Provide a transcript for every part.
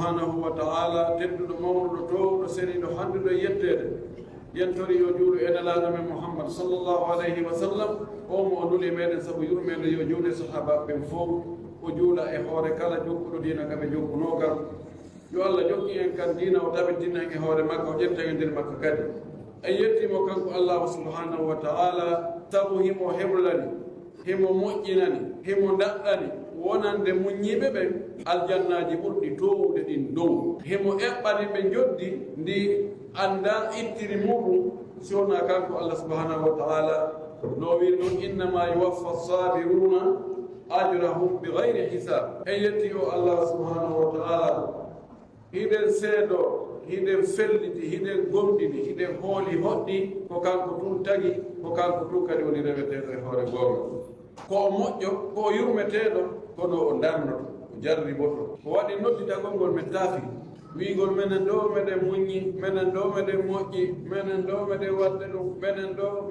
subhanahu wa ta'ala tedduɗo mawnuɗo towɗo seriɗo handuɗo yettede yentori yo juuɗo enelaɗo men Muhammad sallallahu alayhi wa sallam o mo o nuli meɗen saabu yurmede yo juuɗe sahaba ɓen fof o juula e hoore kala jokkuɗo dina kaɓe jokkunogam yo Allah jokki en kan dina o tabitina en e hoore makko o ƴetta e nder makko kadi en yettimo kanko Allah subhanahu wa ta'ala sabu himo heblani himo moƴƴinani himo daɗɗani wonande muññiɓe ɓen aljannaji ɓurɗi towude ɗin dow himo eɓɓani ɓe joddi ndi anda ittiri muɗum sowna kanko Allah subhanahu wa ta'ala no wi ɗum innama yuwaffa sabiruna ajrahum bi gayri hisab en yetti o Allah subhanahu wa ta'ala hiɗen seedo hiɗen felliti hiɗen gomɗini hiɗen hooli hoɗɗi ko kanko tun tagi ko kanko tun kadi woni reweteɗo e hoore gonga ko o moƴƴo ko o yurmeteɗo kono o darnoto o jarriboto ko waɗi nodditagol ngol men taafi wiigol menen ɗo meɗen muññi menen ɗo meɗen moƴƴi menen ɗo meɗen wadde ɗum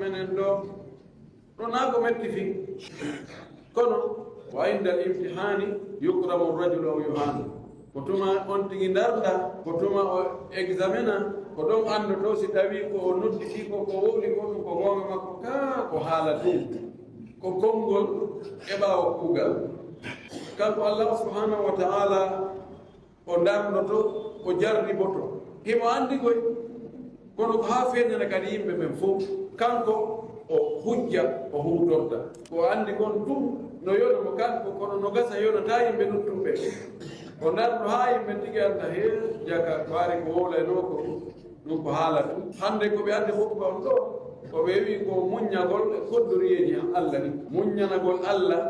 menen ɗo ɗo naa ko metti fi kono wa inda al imtihani yukramu rajulu aw yuhanu ko tuma on tigi darda ko tuma o examena ko ɗon andoto si tawi ko o nodditi ko wowli ko ɗum ko gonga makko ka ko haala ɗum ko konngol e ɓaawo kuugal kanko Allah subhanahu wa ta'ala o darnoto o jarriboto himo andi koy kono ko haa feeñana kadi yimɓe ɓen fof kanko o hujja o huutorta ko andi kon tum no yona mo kanko kono no gasa yonata yimɓe ɗuttumɓe o darno haa yimɓe tigi anda he jaka ko ari ko wowlayno ko ɗum ko haalata hannde ko ɓe andi hutba on ɗo ko ɓe wi ko muññagol e koddoriyeji Allah ni muññanagol Allah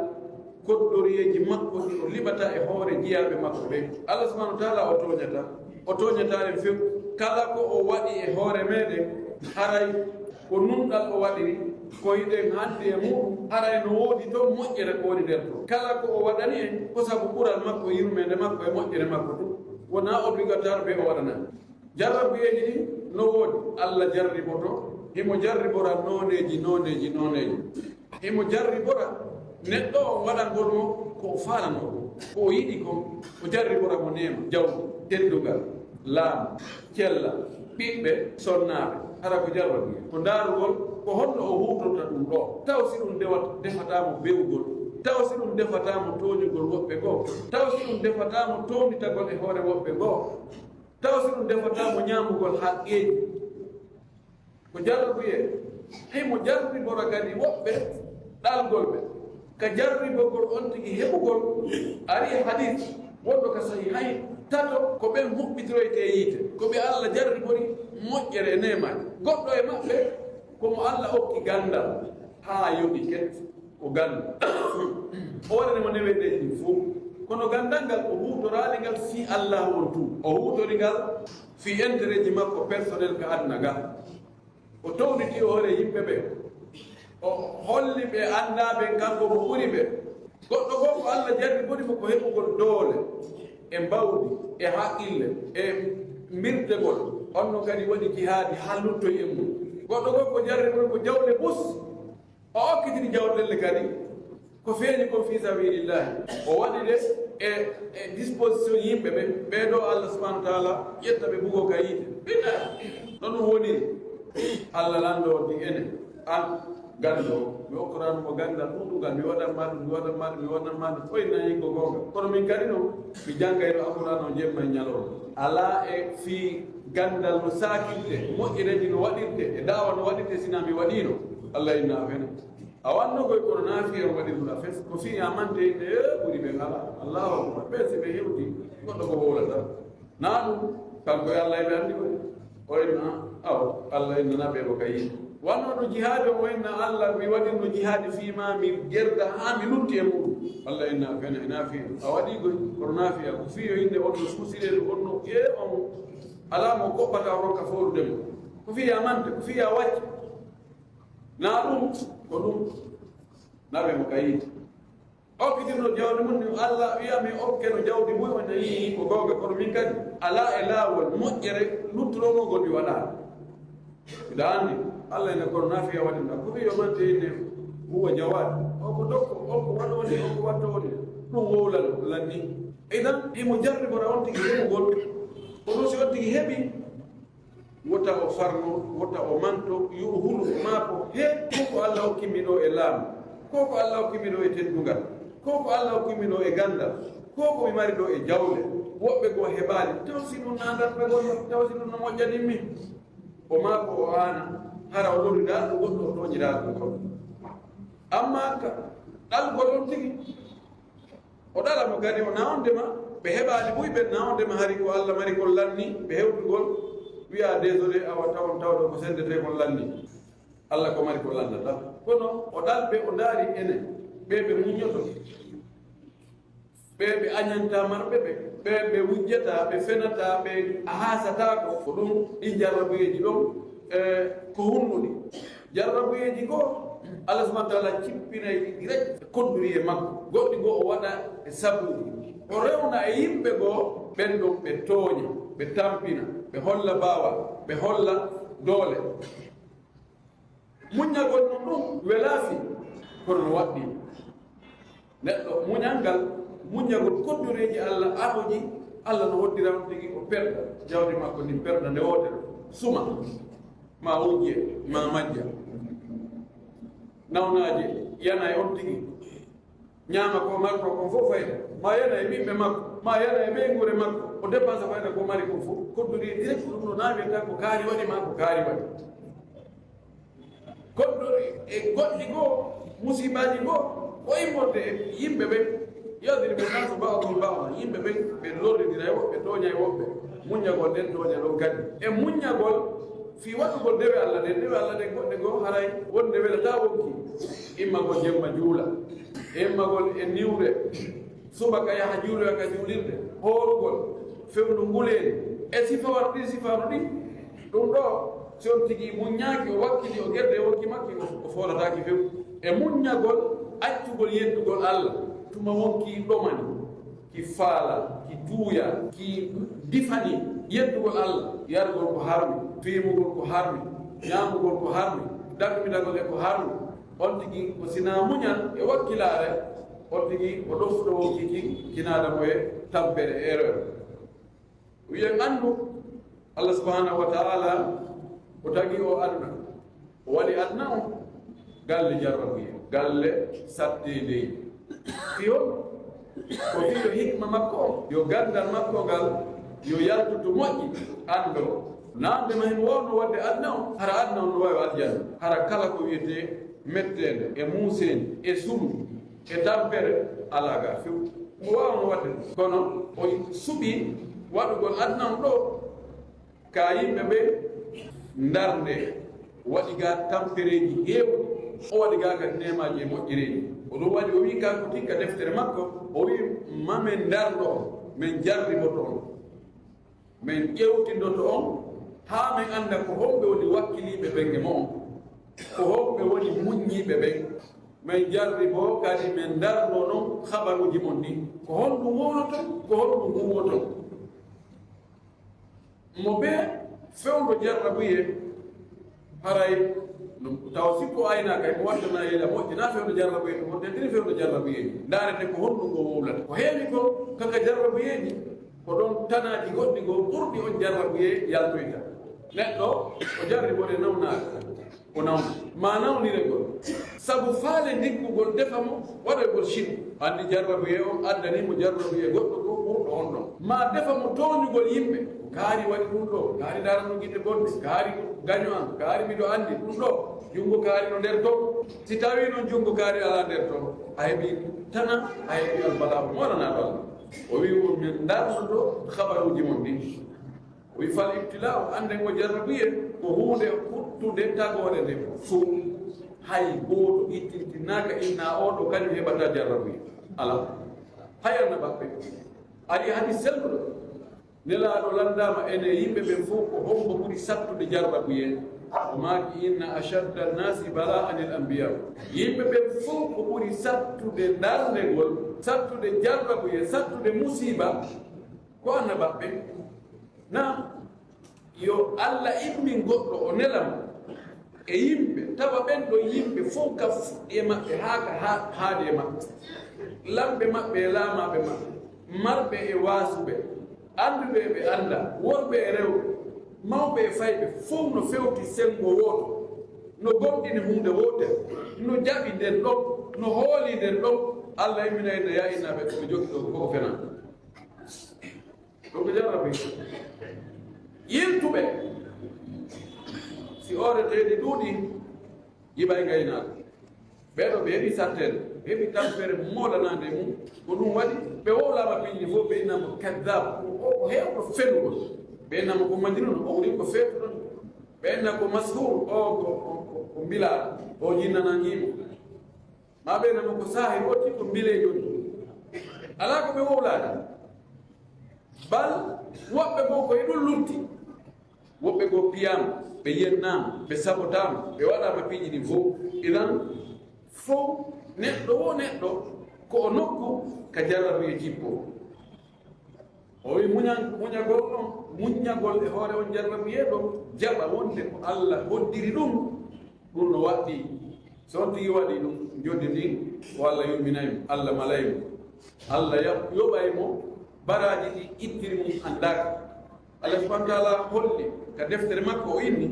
koddoriyeji makko ɗi o liɓata e hoore jiyaɓe makko ɓe Allah subhanahu wa ta'ala o toñata en few kala ko o waɗi e hoore meɗen haray ko nunɗal o waɗiri ko yiɗen hande e muɗum haray no woodi toon moƴƴere ko woni nder to kala ko o waɗani en ko sabu ɓural makko yurmede makko e moƴƴere makko ɗum wona obligatoire ɓe o waɗana jarrabiyeji ɗi no woodi Allah jarriboto himo jarribora noneji himo jarribora neɗɗo o waɗangol mo ko faalano ko o yiɗi ko o jarribora mo nema jawdi teddugal laamu cella ɓiɓɓe sonnaɓe hara ko jarrabi ko ndaarugol ko honno o huutorta ɗum ɗo taw si ɗum defatamo bewgol taw si ɗum defatamo toñugol woɓɓe goo taw si ɗum defatamo townitagol e hoore woɓɓe goo taw si ɗum defatamo ñaamugol haqqeji ko jarruye himo jarribora kadi woɓɓe ɗalgol ɓe ka jarribogol on tigi heɓugol ari hadis wonɗo ka sahi hay tato ko ɓen huɓɓitiroyte yiite ko ɓe Allah jarribori moƴƴere e nemaji goɗɗo e maɓɓe komo Allah okki gandal haa yoɗi ket o ganda o waɗanimo neweɗeji ɗin fof kono gandal ngal o huutorali ngal fi Allah won tu o huutori ngal fi intérêt ji makko personnel ka aduna ga o towɗiti hoore yimɓe ɓe o holli ɓe anndaɓe kanko mo ɓuri ɓe goɗɗo fof ko Allah jarribori mo ko heɓugol doole e mbawdi e haqqille e mirdegol on no kadi waɗi jihaadi ha luttoy e mum goɗɗo fof ko jarribori ko jawle bus o okkitini jawɗelle kadi ko feeñi ko fi sabilillahi o waɗi de e disposition yimɓe ɓe ɓeɗo Allah subhanahu wa ta'ala ƴetta ɓe bugo ka yiite ɓiɗa ɗon ɗum woniri Allah lando ɗi ene an gando mi okkorano mo gandal ɗuɗugal mi waɗanma ɗum foynayi ko gonga kono min kadi noon mi janggayno alqur'an o jemma e ñalowma ala e fi gandal no sakirte moƴƴireji no waɗirte e dawa no waɗirte sina mi waɗino Allah inna fena a wanno koye kono naafi en waɗirɗa fes ko fi amante inde ɓuuri ɓe ngala allahu akbar ɓe si ɓe hewti goɗɗo ko wowlata na ɗum kanko e Allah ɓe anndi koye o inna Allah innana ɓe ko kayi wannoɗo jihaade o inna Allah mi waɗinno jihaade fima mi gerda ha mi lutti e muɗum Allah inna fena ina fi a waɗi koy kono naafiya ko fiyo inde onno susireede onno on ala mo goɓɓata rokka fowludemo ko fiya amante ko fiya wacce na ɗum ko ɗum naɓe mo kayiti okkitirno jawdi mum ni Allah wiyami okkeno jawdi mum o nayi ko gonga kono min kadi ala e laawol moƴƴere luttuɗomo gol mi waɗa mbiɗa anndi Allah ene kono naafiya waɗinɗa ko wi yomante ine huwa jawad oko dokko oko waɗone oko wattone ɗum wowlal lanni idan imo jarribora on tigi heɓugol ɗi heɓi wota o farno wota o manto yo hulu maako heɓ ko Allah hokkimi ɗo e laamu ko Allah hokkimi ɗo e teddugal ko Allah hokkimi ɗo e gandal ko mi mari ɗo e jawle woɓɓe goo heɓaali taw si ɗum nandatɓe gon taw si ɗum no moƴƴaninmi o maako o aana hara o loriɗa ɗo goɗɗo o toñiraa ɗum kon amma ɗalgol on tigi o ɗalamo kadi o nawndema ɓe heɓaali ɓuyɓe nawndema hari ko Allah mari kon lanni ɓe hewtugol wiya désolé awa tawon tawɗo ko sendete kon lanni Allah ko mari ko landata kono o ɗalɓe o ndaari ene ɓe muñoto ɓe añanta marɓe ɓe wujjata ɓe fenata ɓe haasatako ko ɗum ɗi jarrabuyeji ɗon ko hunnuɗi jarrabuyeji goo Allah subahana taala cippinay direct kodduri e makko goɗɗi goo o waɗa e sabuji o rewna e yimɓe goo ɓen ɗon ɓe tooña ɓe tampina ɓe holla baawa ɓe holla doole muññagol non ɗum welaafi kono no waɗɗi neɗɗo muñalngal muññagol koddureji Allah aɗoji Allah no hoddiran tigi o perda jawdi makko ndi perda nde wootere suma ma wujje ma majja nawnaji yana e on tigi ñaama ko makko kon fof fayda ma yana e ɓiɓɓe makko ma yana e ɓeygure makko o dépense fayda ko mari kon fof kodduri direct ɗum no naawi tan ko kaari waɗi ma ko kaari waɗi kodduri e goɗɗi goo musibaji goo o immorde yimɓe ɓe yadribu nasu ba'dhum ba'dhan yimɓe ɓe ɓe lorridira e woɓɓe tooña e woɓɓe muññagol nden tooña ɗon kadi e muññagol fi waɗugol dewe Allah ɗen goɗɗe goo haray wonde welata wonki immagol jemma juula immagol e niwre subaka yaha juuloya ka juulirde hoorugol fewnu nguleeni e sifawaru ɗi sifaru ɗi ɗum ɗo si on tigi muññaaki o wakkili o gerde e wokki makki o foolataki few e muññagol accugol yeddugol Allah tuma wonki ɗomani ki faala ki tuuya ki difani yeddugol Allah yargol ko harmi fiimugol ko harmi ñaamugol ko harmi daɓɓitagol e ko harmi on tigi ko sina muñal e wakkilaare on tigi o ɗoftuɗo wonki ki kinaadamo e tampere erreur wiyen anndu Allah subhanahu wa taala o tagi o aduna o waɗi aduna o galle jarrabuye galle sattedeyi fiyon ko fiyo hikma makko o yo gandal makko ngal yo yaltuto moƴƴi anndo naandema hen wowno wadde aduna o hara aduna on no wawi aljanna hara kala ko wiyete mettede e muuseni e sunu e tampere ala ga few mo wawno wadde kono o suɓi waɗugol aduna on ɗo ka yimɓe ɓe darde waɗi ga tampereji heewɗi o waɗi ga kadi nemaji e moƴƴireji oɗum waɗi o wi kanko tikka deftere makko o wi mamen dardo on min jarriboto on min ƴewtindoto on haa min annda ko homɓe woni wakkiliɓe ɓen e mo on ko homɓe woni muññiɓe ɓen min jarribo kadi min dardo noon habaruji mon ni ko honɗum wownoton ko honɗum huwoton mo ɓe fewndo jarrabuye haray taw sikko aynaka e mo waddana yela moƴƴina fewndo jarrabuye ɗum wonde ndiri fewndo jarrabuyeji ndaarete ko honɗum ngo wowlata ko heewi ko kaka jarrabuyeji ko ɗon tanaji goɗɗi goo ɓurɗi on jarrabuye yaltoyta neɗɗo o jarribode nawnaaka o nawna ma nawnire ngol sabu faale ndiggugol defamo waɗoygol chine anndi jarrabuye on addanimo jarrabuye goɗɗo ko ɓurɗo on ɗon ma defamo tooñugol yimɓe kaari waɗi ɗum ɗo kaari darano guiɗe bonde kaari gaño an kaari miɗo anndi ɗum ɗo junngo kaari no nder ton si tawi noon junngo kaari ala nder ton a heɓi tana a heɓi albalaamu moranaɗo Allah o wi min darnoto habaruji mon ɗi o wi fal ibtila o anden ko jarrabuye ko hunde huttude tagore nde fuu hay gooto ittintinaka inna oɗo kañum heɓata jarrabuye ala hayalna maɓɓe ari hadi selluɗo nelaaɗo landama ene yimɓe ɓen fof ko hombo ɓuri sattude jarrabuye o maaki inna ashadda nnasi bala'an il ambiya yimɓe ɓen fof ko ɓuri sattude darndegol sattude jarrabuye sattude musiba ko annabaɓɓe na yo Allah immin goɗɗo o nelama e yimɓe tawa ɓen ɗo yimɓe fof ka fuɗɗi e maɓɓe haa ka haadi e maɓɓe lamɓe maɓɓe e laamaaɓe maɓɓe marɓe e waasuɓe anduɓe ɓe anda worɓe e rewɓe mawɓe e fayɓe fof no fewti sengo woto no gomɗini hunde wotere no jaɓi nden ɗon no hooli nden ɗon Allah imminayde ya innaɓe koɓe jogi ɗo koko fena ɗo ɓe jarrabe yirtuɓe si oreteɗi ɗuuɗi yiɓay gaynaɗo ɓeɗo ɓe heɓi sartede ɓe heɓi tampere molanade mum ko ɗum waɗi ɓe wowlama piñɗi fof ɓe innama kadab o hewɗo fenugol ɓe innama ko madinono o woni ko fewtuɗon ɓe inna ko mashur o ko mbilaɗo o jinnananguimo ma ɓe innama ko saahi ɓotti ko mbile joni ala ko ɓe wowlade bal woɓɓe bo koye ɗum lutti woɓɓe go piyama ɓe yennama ɓe sabotama ɓe waɗama piiji ɗi fof idan fof neɗɗo wo neɗɗo ko o nokku ka jarrabu e jippo o wi muñagol ɗon muñagol e hoore on jarrabu yeɗo jaɓa wonde ko Allah hoddiri ɗum ɗum no waɗɗi so on tigi waɗi ɗum joddi ndin ko Allah yumminaymo Allah malaymo Allah yoɓaymo baraji ɗi ittiri mum andaka Allah subhanahu wa taala holli ka deftere makko o inni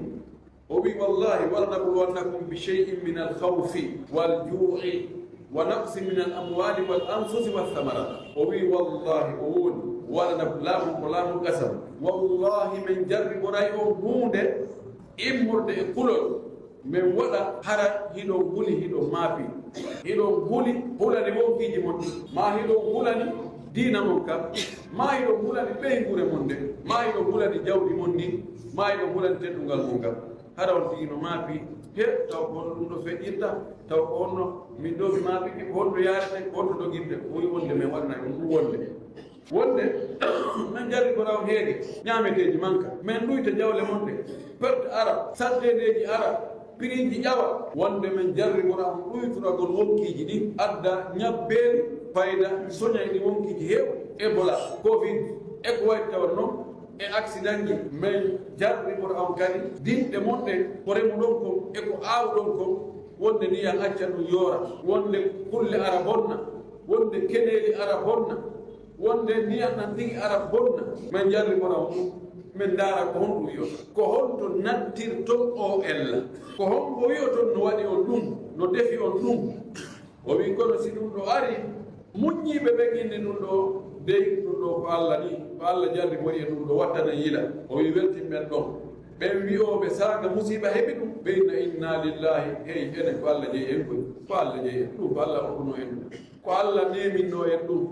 o wi wallahi walanabluwannakum bi shay'in min alkhawfi walju'i wa naqsi min alamwali wal anfusi walthamarat o wi wallahi o woni walanablamu ko laamu gasam wallahi min jarriboray o hunde immorde e kulol min waɗa hara hiɗo guli hiɗo maapi hiɗo guli hulani wonkiji mon ma hiɗo hulani diina mon kam ma hiɗo hulani ɓeygure mon nde ma hiɗo hulani jawɗi mon ndi ma hiɗo hulani teddungal mon kam hara on tigi no maapi he taw ko hono ɗum ɗo feƴƴirta taw ko honno min ɗo mi maapi honɗo yarete honto dogirde ɓuri wonde min waɗana ɗum wonde min jarri ko raw heege ñaameteeji manka min ɗuyta jawle mon ɗe perte ara saddedeji ara piriji ƴawa wonde min jarri ko raw ɗuyturagol wonkiji ɗi adda ñabbeeli fayda soñay ɗi wonkiji heew Ebola covid e ko wayi tawa noon e accident ji min jarri ko raw kadi dinɗe mon ɗe ko remu ɗon ko e ko aawɗon ko wonde niyan acca ɗum yoora wonde kulle ara bonna wonde keneeli ara bonna wonde niyan nan tigi ara bonna min jarri ko raw ɗum min ndaara ko honɗum wiyota ko honto nattirton o ella ko honmo wiyoton no waɗi on ɗum no defi on ɗum o wi kono si ɗum ɗo ari muññiɓe ɓe ginni ɗum ɗo dey ɗum ɗo ko Allah ni ko Allah jarri moni e ɗum ɗo wattana yila o wi weltinɓen ɗon ɓen wiyoɓe saaga musiba heɓi ɗum ɓeyna inna lillahi hey enen ko Allah jeeyi en koy ko Allah jeeyi en ɗum ko Allah okkuno en ɗum ko Allah neminno en ɗum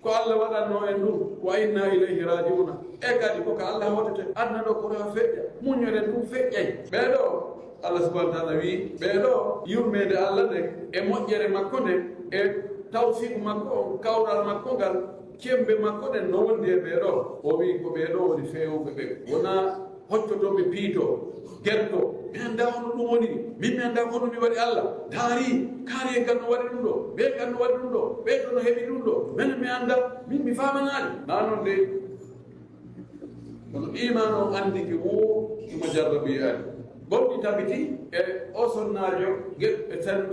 ko Allah waɗanno en ɗum wa inna ilayhi rajiuna e kadi koko Allah hotete adna ɗo ko rewa feƴƴa muñoren ɗum feƴƴay ɓeɗo Allah subhanahu wa taala wi ɓeɗo yurmede Allah nde e moƴƴere makko nde e tawfiq makko o kawral makko ngal cembe makko ɗen no wondi e ɓeɗo o wi ko ɓeɗo woni fewɓe ɓe wona hoccotoɓe piito gerto mi annda hono ɗum woni min mi annda hono mi waɗi Allah daari kaari e kan no waɗi ɗum ɗo ɓe kan no waɗi ɗum ɗo ɓeɗo no heɓi ɗum ɗo min mi annda min mi famanaani na noon de kono iman o andiki wo ɗuma jarrabi ani gonɗi tabiti e o sonnajo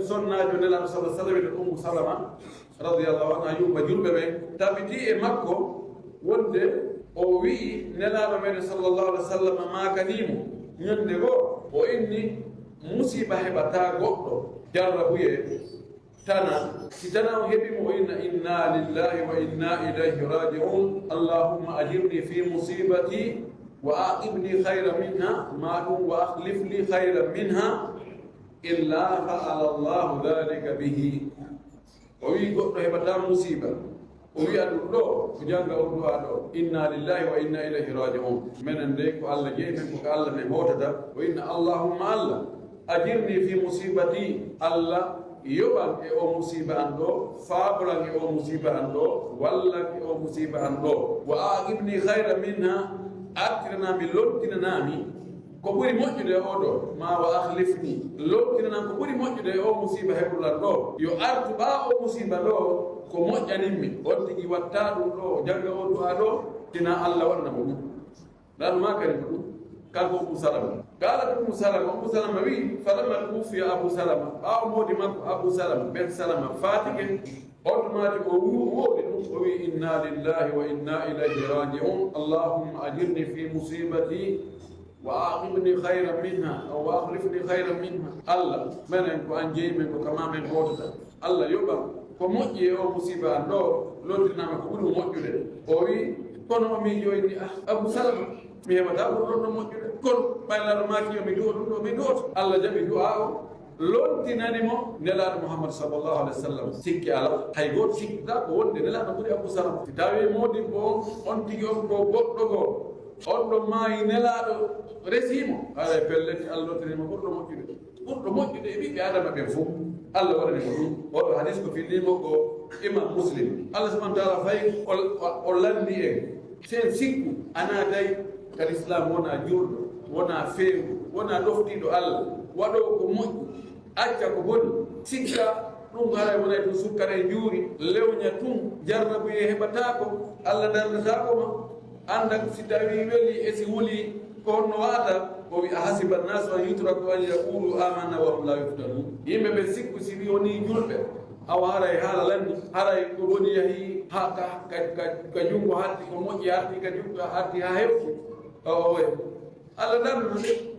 sonnajo nelaɗo sallah sallam ene Ummu Salama radiallahu anha yumba julɓe ɓen tabiti e makko wonde o wi'i nelaɗo meɗen sallllahu alih wa sallam makanimo ñande goo o inni musiba heɓata goɗɗo jarrabuye tana si tana o heɓimo o inna inna lillahi wa inna ilayhi raji'un allahumma ajirni fi musibati wa aqibni khayra minha ma ɗum wa akhlif li khayra minha illa fa'ala allahu dhalika bihi o wi goɗɗo heɓata musiba o wiya ɗum ɗo ko janga o du'a ɗo inna lillahi wa inna ilayhi raji'un minen de ko Allah jeeyi men ko Allah men hotata o inna allahumma Allah ajirni fi musibati Allah yoɓan e o musiba an ɗo faabolan e o musiba an ɗo wallan e o musiba an ɗo wa aqibni khayra minha artiranami lottinanami ko ɓuri moƴƴude o ɗo ma wa akhlifni lottinanami ko ɓuri moƴƴude o musiba heɓulan ɗo yo artu ɓa o musiba ɗo ko moƴƴaninmi on tigi watta ɗum ɗo janga o du'a ɗo tina Allah waɗanamo ɗum ɗanma kadi ko ɗum kanko Ummu Salama قالت أم سلمة وي فلما توفي أبو سلمة أو مودي مكو أبو سلمة بن سلمة فاتك automatic o wodi ɗum وي إنا لله وإنا إليه راجعون اللهم أجرني في مصيبتي وأعقبني خيرا منها أو أخلفني خيرا منها الله من أنكو أنجي منكو كما من قوتك الله يبا كمؤجي أو مصيبة عنده لو تنام كبير مؤجي وي كونو مي جويني أبو سلمة ميما دابو لو مؤجي كون بايلا ماكي يومي دوت الله جمي دعاء lontinanimo nelaɗo mouhammad sallllahu alih wa sallam sikki ala hay goto sikkita ko wonde nelaɗo ɓuuri abou salama si tawi modibbo on tigi on ko goɗɗo goo on ɗo maayi nelaɗo resimo ala pelleti allah lontinanimo ɓurɗo moƴƴude e ɓiɓɓe adama ɓen fof allah waɗanimo ɗum oɗo hadis ko fillimo ko imam muslim allah subahana taala fayi o landi en sen sikku ana tawi kadi islam wona juurɗo wona feewu wona ɗoftiɗo allah waɗo ko moƴƴu acca ko boni sikka ɗum haray wonay to sukkara e juuri lewña tun jarrabuye heɓata ko allah dardatako ma anda si tawi weli e si wuli ko honno waata o wi a hasiba nnas an yutraku an yaqulu amanna wa hum la yuftanun yimɓe ɓe sikku si wi woni julɓe awa haray haala landi haray ko woni yahi ha ka junngo hatti ko moƴƴi hatti ka junngo hatti ha hewti owe allah dardude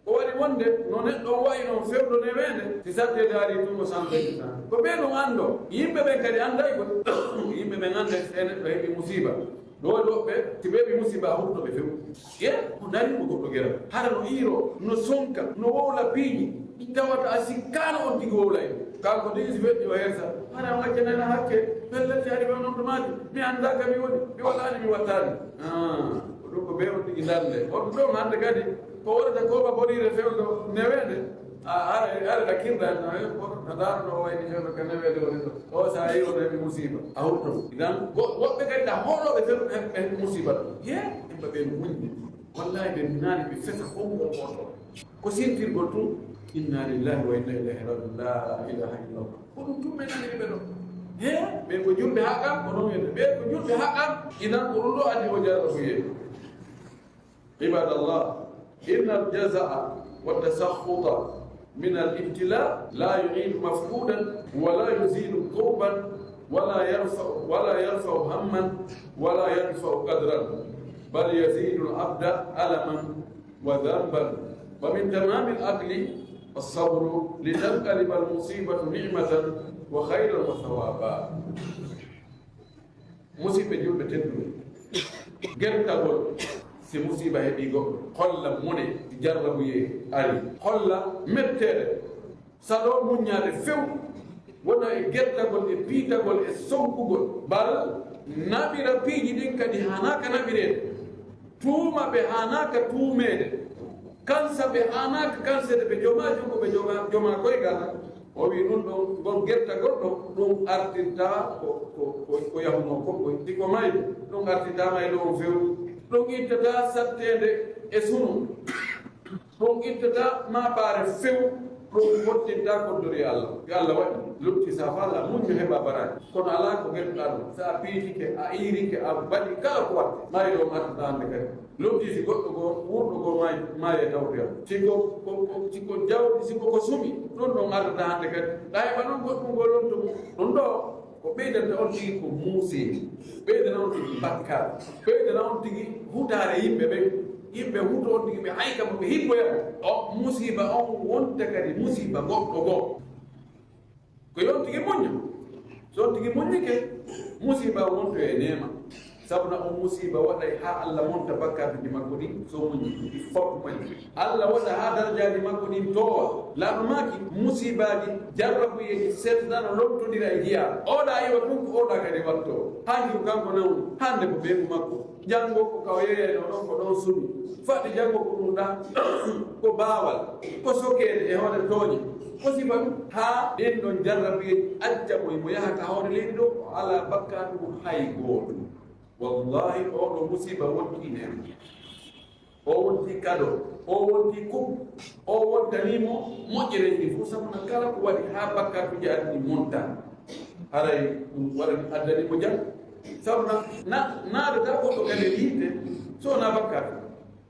o waɗi wonde no neɗɗo wayi noon fewɗo newende si sattede haari tumo santeji tan ko ɓe ɗum anndo yimɓe ɓen kadi annday ko yimɓe ɓen annde e neɗɗo heɓi musiba ɗo ɗoɓɓe si ɓeɓi musiba a huttoɓe few ye ko darimo goɗɗo geral hara no iiro no sonka no wowla piiñi tawata a sikkano on tigi wowlay kanko ɗi si feƴƴi o hersa hara waccanana hakke pellete ari ɓe noon to maaji mi anndaka mi woni mi waɗani mi wattani ko ɗum ko ɓe on tigi darde on ɗon hannde kadi ko wonata koɓa boɗire fewɗo newede ara ɗakkirɗa no darno o wayni fewɗo ko newede woni ɗo o sa yi oɗo heɓi musiba a hutto idan woɓɓe kadi ɗa hoɗoɓe fewɗo heɓi musiba ɗo ye yimɓe ɓe no muñde wallahi ɓe nani ɓe fesa fongo oto ko sintirgol tun inna lillahi wa inna ilayhi rajiun la ilaha illallah ko ɗum tumɓe naniri ɓe ɗo he ɓe ko julɓe haqqam ko noon wiyete ɓe ko julɓe haqqam idan ko ɗum ɗo adi o jarrabuye ibadallah إن الجزع والتسخط من الابتلاء لا يعين مفقودا ولا يزيل كربا ولا يرفع هما ولا يرفع قدرا بل يزيد العبد ألما وذنبا ومن تمام العقل الصبر لتنقلب المصيبة نعمة وخيرا وثوابا مصيبة جلبة تدري قرد si musiba heɓi goɗɗo holla mone jarrabuye ari holla mettede saɗo muññade few wona e guerdagol e piitagol e sonkugol bal naɓira piiji ɗin kadi hanaka naɓirede tuuma ɓe hanaka tuumede kansa ɓe hanaka kansede ɓe joma jungo ɓe joma koygal o wi ɗum ɗon gon guerdagol ɗo ɗum artirta ko yahuno kokko ɗiko mayde ɗum artirtama e ɗo on few ɗum ittata sattede e sunu ɗum ittata maɓare few ɗum wottinta koddori allah yo allah waɗi lutti sa falla muño heɓa baraji kono ala ko gueɗɗuɗa ɗum sa piitike a irike a waɗi kala ko watte mayi ɗo mattata hande kadi lutti si goɗɗo goo wurɗo goo maaye tawtoya siko jawdi siko ko sumi ɗum ɗon ardata hande kadi ɗa heɓa ɗum goɗɗum ngol lonto ɗum ɗo ko ɓeydanta on tigi ko muuseji ɓeydana on tigi bakkar ɓeydana on tigi hutare yimɓe ɓe yimɓe huto on tigi ɓe haykamo ɓe hippoyamo o musiba on wonta kadi musiba goɗɗo goo ko yon tigi muña so on tigi muñike musiba wonto e nema sabuna on musiba waɗay ha allah monta bakkaruji makko ɗin so muñi foppu mañi allah waɗa ha darajaji makko ɗin towa laaɗo maki musibaji jarrabuyeji seddano lottodira e jiya oɗa yiwa tun ko oɗa kadi watto hanki ko kanko nawni hande ko ɓeygu makko janngo ko kaw yeyeno ɗon ko ɗon sumi faɗi janngo ko ɗum ɗa ko baawal ko sokede e hoore tooñi ko sifa ɗum ha ɗin ɗon jarrabuyeji acca mo yaha ka hoore leydi ɗo o ala bakkatumo hay gooto wallahi oɗo musiba wonti nen o wonti kado o wonti kub o wontanimo moƴƴere ɗi fof sabuna kala ko waɗi ha bakkatuji addi monta haray ɗum waɗani addanimo jam sabuna naadata goɗɗo kadi yimɓe so wona bakkatu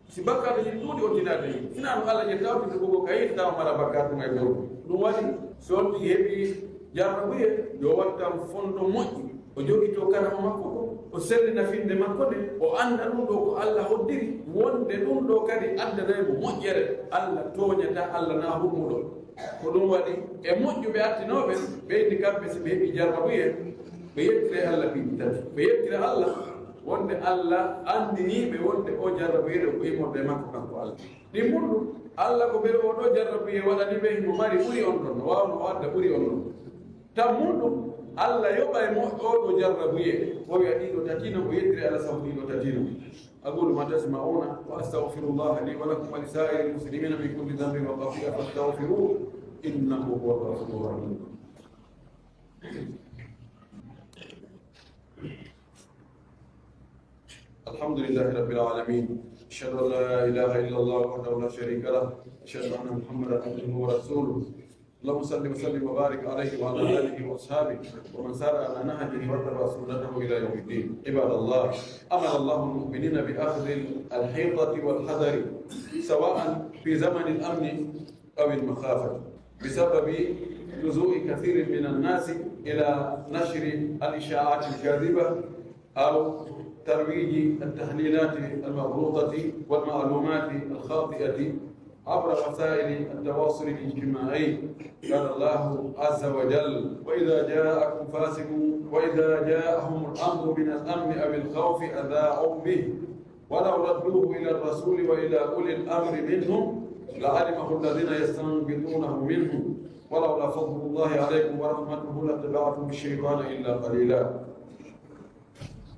si bakkatu ji ɗuuɗi o tinade yimɓe sina ɗum allah je tawtinde koko kayiti tawa mara bakkatu ngay goto ɗum waɗi so on tigi heeɓi jarrabuye yo wattan fondo moƴƴi o o jogito karama makko ko o sellina finde makko de o anda ɗum ɗo ko Allah hoddiri wonde ɗum ɗo kadi addanaymo moƴƴere Allah toñata Allah na hummuɗo ko ɗum waɗi e moƴƴuɓe attinoɓe ɓeydi kamɓe so ɓe heɓi jarrabuye ɓe yettire Allah piɗi tati ɓe yettire Allah wonde Allah andiniɓe wonde o jarrabuyeɗe ko immorde makko kanko Allah ɗi murɗu Allah ko ɓeɗo oɗo jarrabuye waɗani ɓe mo mari ɓuri on ɗon no wawno o adda ɓuri on ɗon tan murɗum Allah yoɓay mo oɗo jarrabuye o wiya ɗiɗo tatino o yettire Allah sabu ɗiɗo tatino أقول ما تسمعون وأستغفر الله لي ولكم ولسائر المسلمين من كل ذنب وخطيئة فاستغفروه إنه هو الغفور الرحيم. الحمد لله رب العالمين، أشهد أن لا إله إلا الله وحده لا شريك له، أشهد أن محمدا عبده ورسوله. اللهم صل وسلم وبارك عليه وعلى آله وأصحابه ومن سار على نهجه واتبع سنته إلى يوم الدين. عباد الله، أمر الله المؤمنين بأخذ الحيطة والحذر سواء في زمن الأمن أو المخافة بسبب لجوء كثير من الناس إلى نشر الإشاعات الكاذبة أو ترويج التحليلات المغلوطة والمعلومات الخاطئة عبر وسائل التواصل الاجتماعي. قال الله عز وجل: وإذا جاءكم فاسق وإذا جاءهم الأمر من الأمن أو الخوف أذاعوا به ولو ردوه إلى الرسول وإلى أولي الأمر منهم لعلمه الذين يستنبطونه منهم ولولا فضل الله عليكم ورحمته لاتبعتم الشيطان إلا قليلا.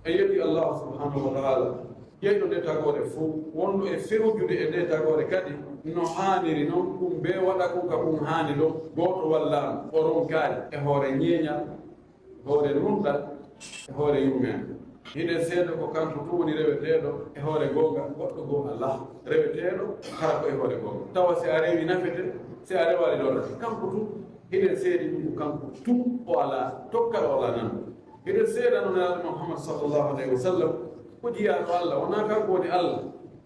أيدي الله سبحانه وتعالى yeyno nde tagore fof wonno e fewjude e nde tagore kadi no haaniri noon ɗum be waɗa ko ka ɗum haani ɗo goto wallano o ronkali e hoore ñeeñal hoore nunɗal e hoore yummen hiɗen seeɗa ko kanko tuwoni reweteɗo e hoore gonga goɗɗo goo Allah reweteɗo kala ko e hoore gonga tawa si a rewi nafete si a rewani ɗonate kanko tu hiɗen seeɗi ɗum kanko tu o ala tokkal o ala nan hiɗen seeɗa no nelaɗo Muhammad sallllahu alayhi wa sallam ko jiyaɗo Allah wona kanko woni Allah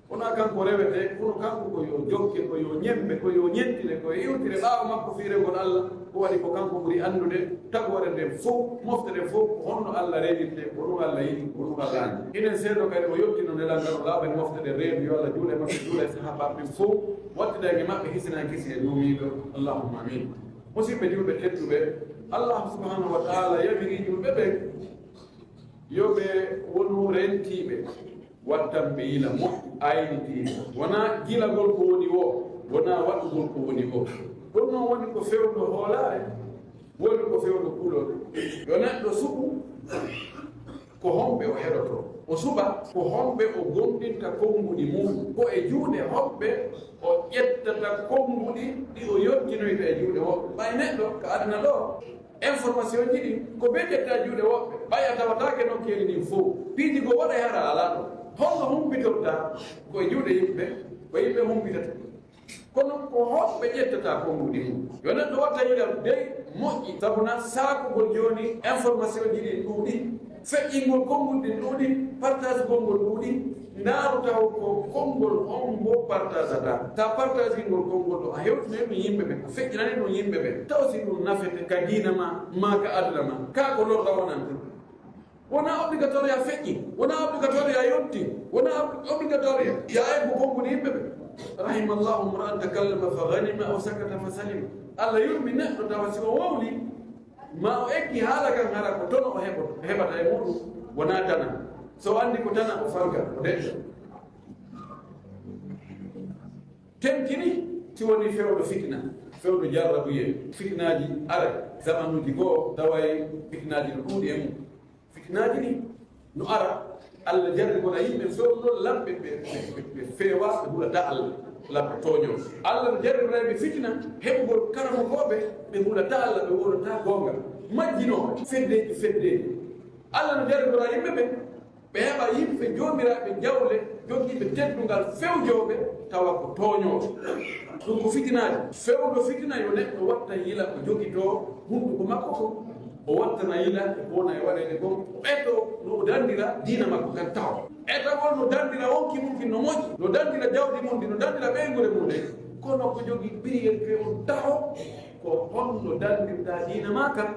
wona kanko rewete kono kanko ko yo jokke ko yo ñembe ko yo ñentine ko yo iwtire ɓaawa makko firengol Allah ko waɗi ko kanko ɓuri andude tagore nden fof moftere fof honno Allah rewirte ko ɗum Allah yiɗi ko ɗum Allah andi inen seeɗo kadi o yettino nelangaro laaɓani moftede reedu yo Allah juule maɓɓe juula e sahabaɓe fof wattidage maɓɓe hisina kisi e duumiɗo allahumma amin. musidɓe julɓe tedduɓe, Allah subhanahu wa taala yamiri julɓe ɓe yoɓe wonu rentiɓe wattanɓe yila moƴƴi aynitiɓe wona gilagol ko woni o wona waɗugol ko woni o ɗum noon woni ko fewno hoolare woni ko fewno kuuloɗe yo neɗɗo suɓu ko homɓe o heɗoto o suɓa ko homɓe o gondinta konnguɗi mum ko e juuɗe hoɓɓe o ƴettata konnguɗi ɗi o yottinoyta e juuɗe woɓɓe ɓay neɗɗo ko aduna ɗo information ji ɗi ko ɓe ƴetta juuɗe woɓɓe ɓaya tawatake noon keeri ɗin fof piiji ko waɗa hara ala ɗo holno humpitorta koye juuɗe yimɓe ko yimɓe humpitata kono ko hoɓɓe ƴettata konnguɗi mum yo neɗɗo watta yiɗam dey moƴƴi sabuna saakugol joni information ji ɗin ɗuuɗi feƴƴingol konngol ɗin ɗuuɗi partage konngol ɗuuɗi ndaaru taw ko konngol on mbo partage ata ta partage ngol konngol ɗo a hewtine ɗum yimɓe ɓe a feƴƴinani ɗum yimɓe ɓe taw si ɗum nafete ka diina ma ka aduna ma ka ko lorɗa wonante wona obligatoire ya feƴƴi wona obligatoire ya yotti wona obligatoire ya eggo konngol yimɓe ɓe rahimallahu mra'an takallama fa ganima aw sakata fa salima. Allah yurmi neɗɗo tawa si o wowli ma o eggi haala kan hara ko toon o heɓata e muɗum wona tana so andi ko tana o fanka o deɗɗo temtini si woni fewɗo fitna fewɗo jarrabuye fitnaji ara zamanuji goo taway fitnaji no ɗuuɗi e mum fitnaji ɗi no ara Allah jarri gona yimɓe fewɗo lamɓe ɓe feewa ɓe huulata Allah lamɓe tooño Allah no jarrireɓe fitna heɓugol karamokoɓe ɓe huulata Allah ɓe wonata gonga majjino feddeji Allah no jarri gona yimɓe ɓe heɓa yimɓe joomiraɓe jawle jogiiɓe teddungal fewjoɓe tawa ko tooñoɓe ɗum ko fitinaji fewɗo fitina yo neɗɗo watta yila ko jogito hunduko makko ko o wattana yila e wona e waɗede gon ɓeto no dandira diina makko kan tawa etagol no dandira wonki mum kin no moƴƴi no dandira jawdi mum ndi no dandira ɓeygure mum ɗe kono ko jogui biriyel pewol taho ko honno dandirta diina ma kam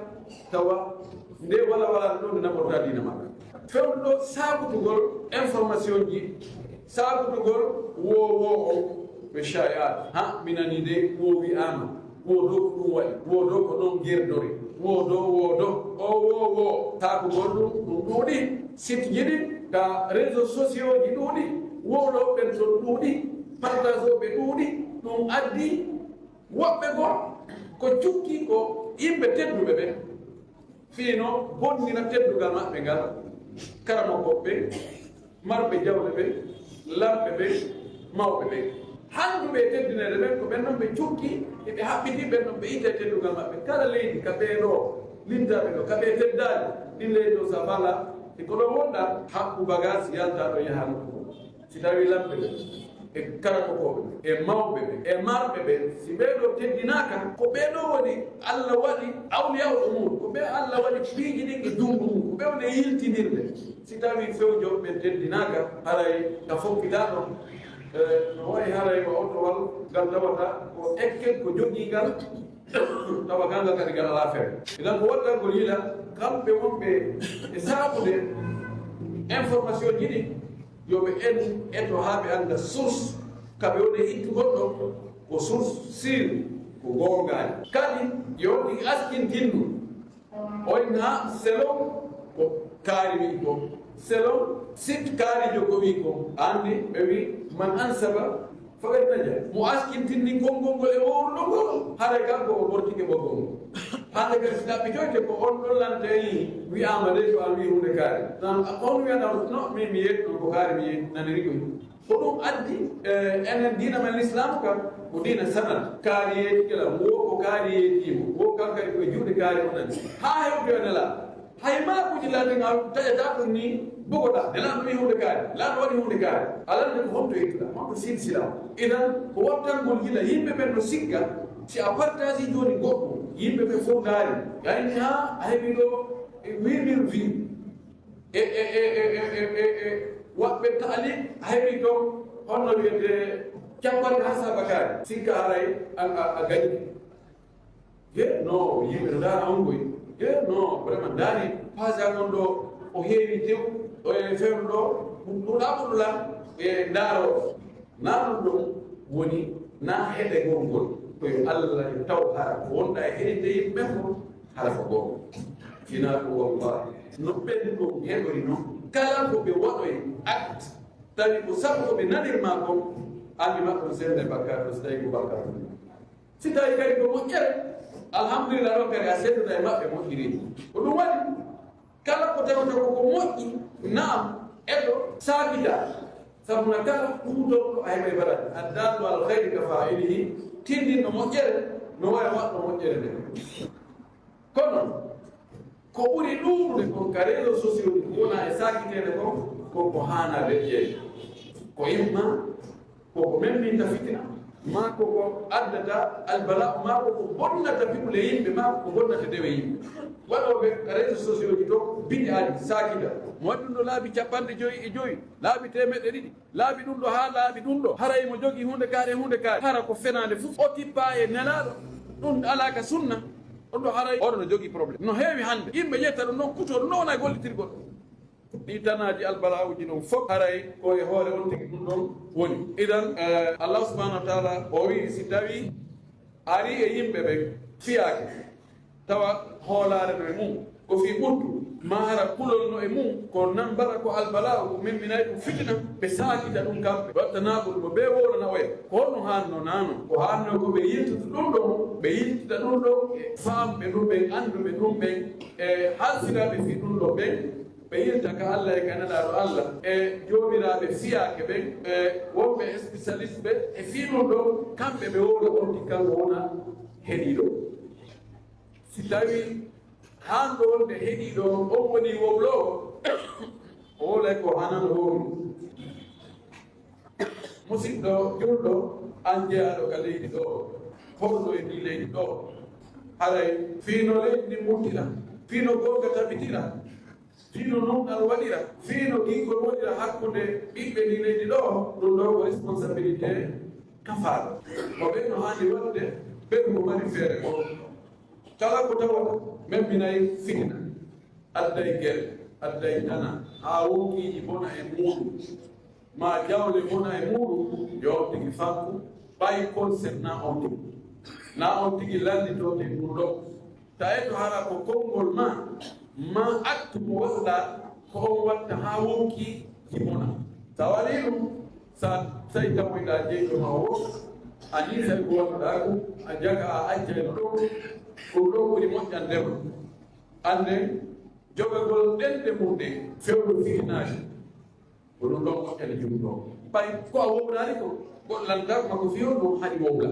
tawa nde wala ɗo nde naɓorta dina makka fewɗo sabutugol information ji sabutugol wo o ɓe shayat ha minani de wo wi'ama wodo ko ɗum waɗi wodo ko ɗon gerdori wodo wo sabugol ɗum ɗuuɗi site ji ɗi ka réseaux sociaux ji ɗuuɗi woɗo ɓen ton ɗuuɗi partage oɓe ɗuuɗi ɗum addi woɓɓe goo ko cukki ko yimɓe tedduɓe ɓe fiino bonnira teddugal maɓɓe ngal karamokoɓɓe marɓe jawɗe ɓe lamɓe ɓe mawɓe ɓe handuɓe teddinede ɓen ko ɓen noon ɓe cukki eɓe haɓɓiti ɓen noon ɓe itte teddugal maɓɓe kala leydi ka ɓeeɗo lintaɓe ɗo ka ɓe teddani ɗin leydi o sa bala eko ɗo wonɗa haɓɓu bagage yalta ɗo yaha nokku si tawi lamɓe ɓe e karamokoɓe e mawɓe ɓe e marɓe ɓe si ɓeeɗo teddinaka ko ɓeeɗo woni Allah waɗi awliyaw umur ko ɓe Allah waɗi piiji ɗin e dungu mum ko ɓe woni yiltinirɓe si tawi fewjoɓe ɓe teddinaka haray ka fokkitaɗo no wayi haray ko autowal ngal tawata ko ekkel ko jogii ngal tawa ganga kadi ngal ala feere idan ko waɗɗal ngol yila kamɓe wonɓe e saabude information ji ɗi yoɓe en eto haa ɓe annda source kaɓe woni ittu goɗɗo ko source sur ko gongaani kadi yo ɗi askintindu oyn ha selon ko kaari wi ko selon site kaarijo ko wi ko anndi ɓe wi man ansaba faqad naja mo askintinni konngol ngol e wowruɗo ngol haray kanko o ɓortike ɓoggol ngol hande kadi si ɗaɓɓi coyte ko on ɗon lantayi wiyama de so an wi hunde kaari nan on wiyaɗa no min mi yetti ɗon ko kaari mi yetti nani rigoy ko ɗum addi enen diina men l'islam kam ko diina sanat kaari yeetikela wo ko kaari yeetimo wo kankadi koye juuɗe kaari o nani ha hewde o nela hay makuji ladenga taƴata ɗum ni bogoɗa nelaɗo wi hunde kaari laaɗo waɗi hunde kaari alande ko honto yettuɗa honto silsilam idan ko wattangol gila yimɓe ɓen no sikka si a partage joni goɗɗo yimɓe ɓe fof gaari gayni ha a heeɓi ɗo wirwir vi waɓɓe taali a heeɓi ɗo honno wiyete capanɗe ha sabakari sikka haray a gañi non yimɓe no daara on koy non vraiment daari page a gon ɗo o heewi tew e fewno ɗo ɗum ɗaɓuɗolam e ndaaro naɗum ɗum woni na heɗe gongol koye Allah e taw hara ko wonɗa e heɗde yimɓe fof hara ko goonga fina ko wallah no ɓen ɗum heɗori noon kala ko ɓe waɗoye acte tawi ko sabu koɓe nanirma kon andi maɓɓe no sende bakkar to so tawi ko bakkar si tawi kadi ko moƴƴere alhamdulillah ɗon kadi a senduda e maɓɓe moƴƴiri ko ɗum waɗi kala ko tawata koko moƴƴi naam eɗo saabita sabu na kala ɗuɗon a heɓa barade addallu al hayri ka fa'ilihi tindinno moƴƴere no wawi waɗɗo moƴƴere nde kono ko ɓuri ɗuuɗude kon ka réseau sociaux ɗi wona e sakitede kon koko hanade ƴeeƴe ko imma koko memminta fitina ma koko addata albala ma koko bonnata piɓle yimɓe ma koko bonnata dewe yimɓe waɗoɓe ka réseau sociaux ji to biɗi aji sakita mo waɗi ɗum ɗo laabi 55 laabi 100 laabi ɗum ɗo ha laabi ɗum ɗo haray mo jogii hunde kaari hara ko fenade fof o tippa e nelaɗo ɗum alaka sunna ɗum ɗo haray oɗo no jogii probléme no heewi hande yimɓe ƴetta ɗum noon kuto no wona gollitirgol ɗi tanaji albalawuji ɗum fof haray koye hoore on tigi ɗum ɗon woni idan allah subahanahu wa taala o wi si tawi ari e yimɓe ɓe fiyake tawa hoolare no e mum ko fi ɓurtu mahara kulol no e mum ko nan mbaɗa ko albala ko memminayi ɗum fitina ɓe saakita ɗum kamɓe wattanaɓo ɗum ɓe worana oya ko honno hanno nano ko hanno ko ɓe yiltita ɗum ɗo ɓe yiltita ɗum ɗo e famɓe ɗum ɓen anduɓe ɗum ɓen e halsiraɓe fi ɗum ɗo ɓen ɓe yilta ka Allah e ka neɗaɗo Allah e jomiraɓe fiyake ɓen e wonɓe spécialiste ɓe e fi ɗum ɗo kamɓe ɓe wowla on tikkanko wona heeɗiɗo si tawi hanɗo wonde heeɗiɗo on woni wowlo o wolay ko hanan howru musidɗo julɗo an jeyaɗo ka leydi ɗo holɗo e ndi leydi ɗo haray fiino leydi ndi muttira fiino gonga tabitira fiino nunɗal waɗira fiino gingol waɗira hakkude ɓiɓɓe ndi leydi ɗo ɗum ɗo ko responsabilité kafaɗo ko ɓen no handi waɗde ɓen ko mari feere ko kala ko tawata memminayi fitina adday gere adday tana ha wonkiiji bona e muɗum ma jawle bona e muɗum yo tigi fakku ɓay concept na on tigi na on tigi landitote ɗum ɗo tawi to hara ko konngol ma acte mo waɗɗa ko on watta ha wonki jibona sa waɗi ɗum sa tawi tamoyɗa jeyɗo ma o ani tawi ko waɗɗa ko a jaga a acca e ɗo ɗum ɗo ɓuri moƴƴandema ande jogagol ɗende mum ɗe fewɗo fiinaji ko ɗum ɗon moƴƴani jum ɗo ɓay ko a wownani ko goɗɗo mako fiyo ɗum haɗi wowla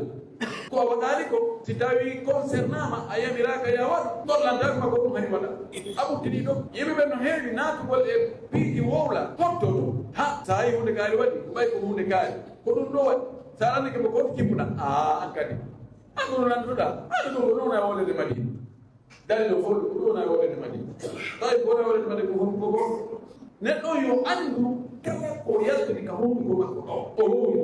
ko a waɗani ko si tawi concernama a yamiraka ya waɗ goɗɗo landaka mako ɗum haɗi waɗa a ɓuttini ɗo yimɓeɓe no heewi natugol e piiji wowla honto ɗo ha sa yi hunde kaari waɗi ɓay ko hunde kaari ko ɗum ɗo waɗi sa arannike mo koto jimmuɗa an kadi an ɗum nanduɗa aɗa ɗum ko ɗon a wolede madina dali ɗo fof ko ɗon a wolede madina ɓay ko wona wolede madina ko honko ko neɗɗo yo anndu kala ko yaltiri ka hunduko makko ɗo o wowi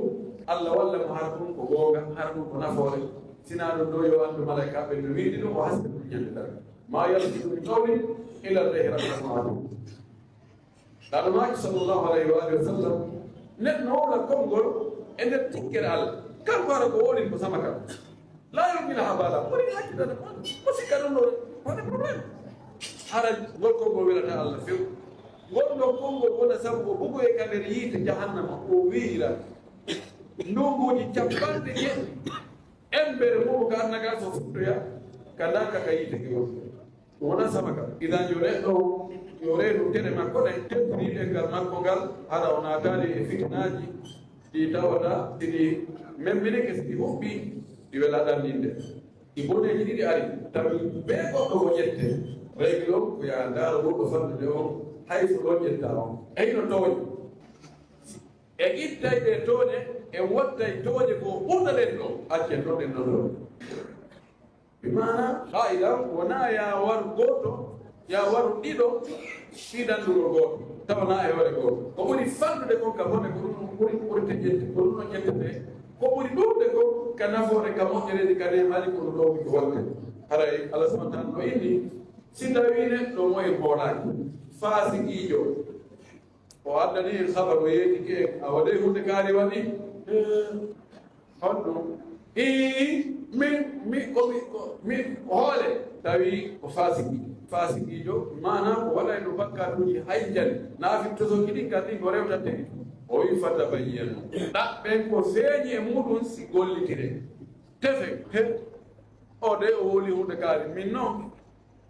Allah walla mo har ɗum ko goonga har ɗum ko nafoore sina ɗum ɗo yo anndu malaikaɓe no wiiɗi ɗum o hasde ɗum ñande ɗar ma yaltiru min qawlin illa llahi rahmatuhu ɗaɗumaki sallllahu alayhi wa alihi wa sallam neɗɗo wowla konngol e nder tikkere Allah kanko hara ko woɗin ko sama kam la yumina habala woni hakkidane ma o sikka ɗum ɗo wone probléme hara ngol konngol welata Allah few gonɗo konngol wona sabu ko bugoye ka nder yiite jahannama o wiira ndunguji capanɗe jeɗɗi embere mum ka annaga so futtoya ka danka ka yiite ke won wona sama kam idan yo neɗɗo yo reenu tene makko ɗe teddiriɗe ngal makko ngal hara o naatali e fitnaji ɗi tawaɗa ɗiɗi memmineke siɗi huɓɓi ɗi wela ɗanninde ɗi boneji ɗiɗi ari tawi ɓe goɗɗo ko ƴette règle o ko ya ndaara goɗɗo fannude on hay so ɗon ƴetta on eyno tooñi e ittay ɗe tooñe e wattay tooñe ko ɓurɗaɗen ɗo accen ɗon ɗen ɗon ɗo bi mana haida wona ya war goto ya waru ɗiɗo ɗiɗandurol goto tawana e waɗe goto ko ɓuri fannude kon ka bone ko ɗum ɓuri teƴƴette ko ɗum no ƴettete ko ɓuri ɗurde ko ka nafoore ka moƴƴereede ka nemali ko ɗum ɗowmi ko watte haray Allah subahana taala no inni si tawi neɗɗo moye boonaki faasikiijo o addani en habaru yeeti ke a waɗe hunde kaari waɗi honɗum mi hoole tawi ko faasikiijo mana ko waɗa no bakkatuji hayjani naafittosoki ɗin kan ɗin ko rewtatteki o wi fatabayyanu ɗaɓɓen ko feeñi e muɗum si gollitire tefe he o de o woli hunde kaari min noon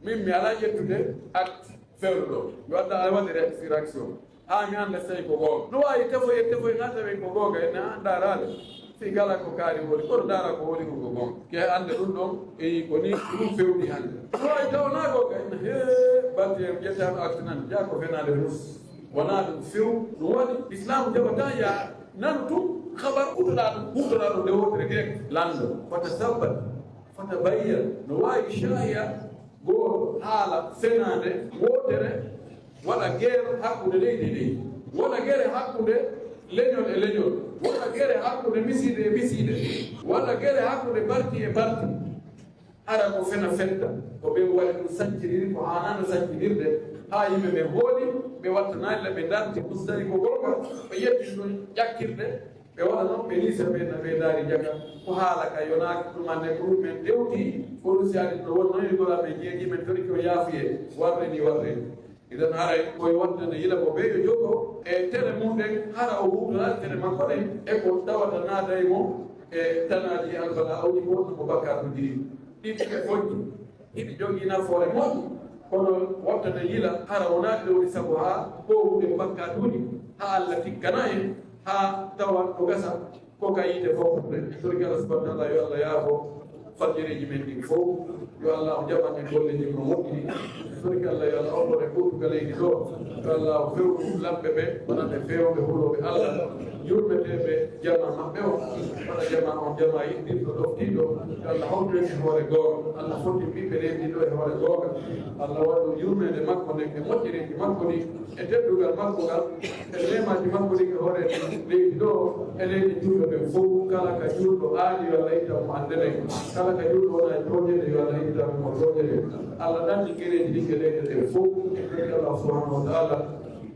min mi ala ƴettude acte fewɗo ɗo mi wadda a waɗi réaction ha mi anda so tawi ko goonga no wawi tefoye natawen ko goonga ene andarade si gala ko kaari woni koto dara ko woni ko goonga ke ande ɗum ɗon eyi ko ni ɗum fewni hande no wawi tawna goonga ene he batte ƴettano acte nan ja ko fenade rus wona ɗum few ɗum waɗi l'islam jaɓata ya nanu tum habar hutoɗa ɗum nde wotere direct lando fota sabbat fota bayyan no wawi chaya goto haala fenade wotere waɗa guerre hakkude leydi leydi waɗa guerre hakkude leñol e leñol waɗa guerre hakkude misiide e misiide waɗa guerre hakkude barti e barti ara ko fena fetta ko ɓe waɗi ɗum sanciriri ko hanano sancinirde ha yimɓe ɓe hooli ɓe wattanalila ɓe darti ustari ko gonga ɓe yetti ɗum ƴakkirde ɓe waɗa noon ɓe lisa ɓe daari jaga ko haala ka yonaki ɗumande ko ɗum men dewti ko ɗum si adi no wonnoyi gola ɓe jeeji men tori ko yaafiye warde ni warde idan haray koye waddane yila ko ɓe yo jogo e tere mum ɗen hara o huutonaade tere makko ɗen e ko tawata naada e mo e tanaji albala awɗi wonno ko bakkato jiri ɗiɗi ɓe foñƴi hiɗi jogii nafoore moƴƴi kono waddane yila hara o naati ɗo woni sabu ha ɓowuɗe bakkatuji ha Allah tiggana en ha tawa ko gasa ko ka yiite fof ɗe torki Allah subahana taala yo Allah yaafo fajjireji men ɗin fof yo Allah o jaɓan en golleji no moƴƴini torki Allah yo Allah oɗone ɓurtuga leydi ɗo yo Allah o fewnu lamɓe ɓe wonande fewɓe huuɗoɓe Allah yurmeteɓe jama maɓɓe o waɗa jama on jama yiɗɗinɗo ɗoftiɗo yo Allah hawtu en e hoore goonga Allah foti ɓiɓɓe leydi ɗo e hoore goonga Allah waɗu yurmede makko nden e moƴƴireji makko ni e teddugal makko ngal e lemaji makko ɗi e hoore leydi ɗo e leydi julɓe ɓe fof kala ka julɗo aadi yo Allah itta mo andene kala ka julɗo wona toñede yo Allah itta mo toñede Allah ɗanɗi guereji ɗi e leydi ɗe fof e kadi Allah subhanahu wa taala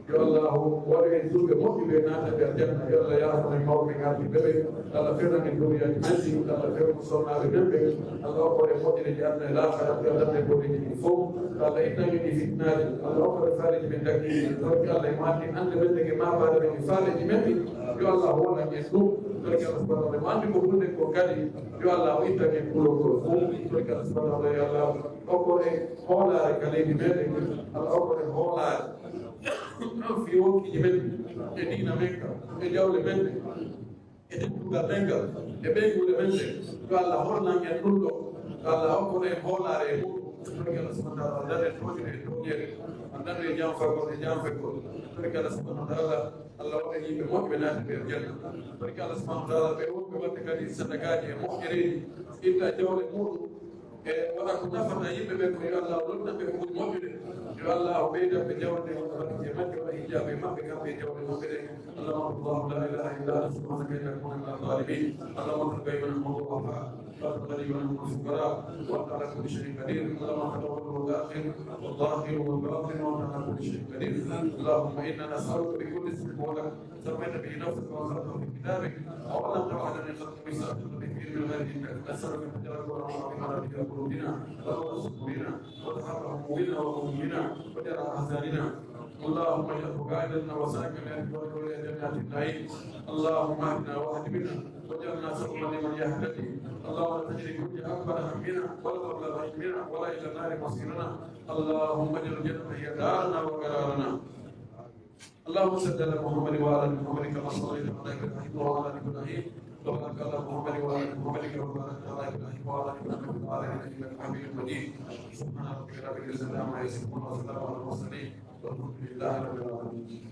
yo Allah waɗu en julɓe moƴƴuɓe naata nder janna yo Allah yaafana mawɓe ngardi ɓeɓe Allah ferna en duniyaji menɗi Allah fermo sonnaɓe menɓe Allah okkore moƴƴireji adna e laakara yo Allah ɗanɗe boɗeji ɗi fof Allah ittani ɗi fitnaji Allah okkore faaleji men dagiɗi torki Allah e matti ande menɗe ke mabaɗe men e faaleji menɗi yo Allah wonan en ɗum torki Allah subhanahu wa taala mo andi ko hunde ko kadi yo Allah o ittan en kulolkol fof torki Allah subhanahu wa taala yo Allah okkore hoolare ka leydi meɗen Allah okkore hoolare fi wokkiji men e diina men ka e jawle men e teddugal men ngal e ɓeygude men ɗe yo Allah holnan en ɗum ɗo yo Allah hokkone en hoolare e muɗum torki Allah subhanahu wa taala dande toñire e toñere andande e jam fagol e jam feggol torki Allah subhanahu wa taala Allah waɗa yimɓe moƴɓe naati nder janna torki Allah subhanahu wa taala ɓe wonɓe waɗde kadi sadakaji e moƴƴereji itta jawle muɗum e waɗa ko nafata yimɓe ɓe ko yo Allah lotnaɓe ko ɓuri moƴƴude yo Allah ɓeydaɓe jawde waɗije majje waɗa hijaɓe maɓɓe kamɓe jawde maɓɓe ɗe Allahu la ilaha illa anta subhanaka inna kunna min adh-dhalimin اللهم اغفر بيننا وضعفاء وارحمنا ونحن الفقراء وانت على كل شيء قدير اللهم انت الاول والاخر والظاهر والباطن وانت على كل شيء قدير اللهم انا نسالك بكل اسم هو لك سميت به نفسك وانزلته في كتابك او لم تعلم ان خلقك بسالك بكثير من غير انك نسالك من جلالك ورحمتك على ذكر قلوبنا وتوبه صدورنا وتحرك همومنا وغمومنا وجرى احزاننا اللهم اجعل قائدنا وساكنا الى جنات النعيم اللهم اهدنا واهد بنا وجعلنا سببا لمن يهتدي اللهم تجري كل اكبر همنا ولا مبلغ علمنا ولا الى النار مصيرنا اللهم اجعل الجنه هي دارنا وقرارنا اللهم صل على محمد وعلى ال محمد كما صليت على ابراهيم وعلى ال ابراهيم وبارك على محمد وعلى ال محمد كما باركت على ابراهيم وعلى ال ابراهيم في العالمين انك حميد مجيد سبحان ربك رب العزه عما يصفون وسلام على المرسلين والحمد لله رب العالمين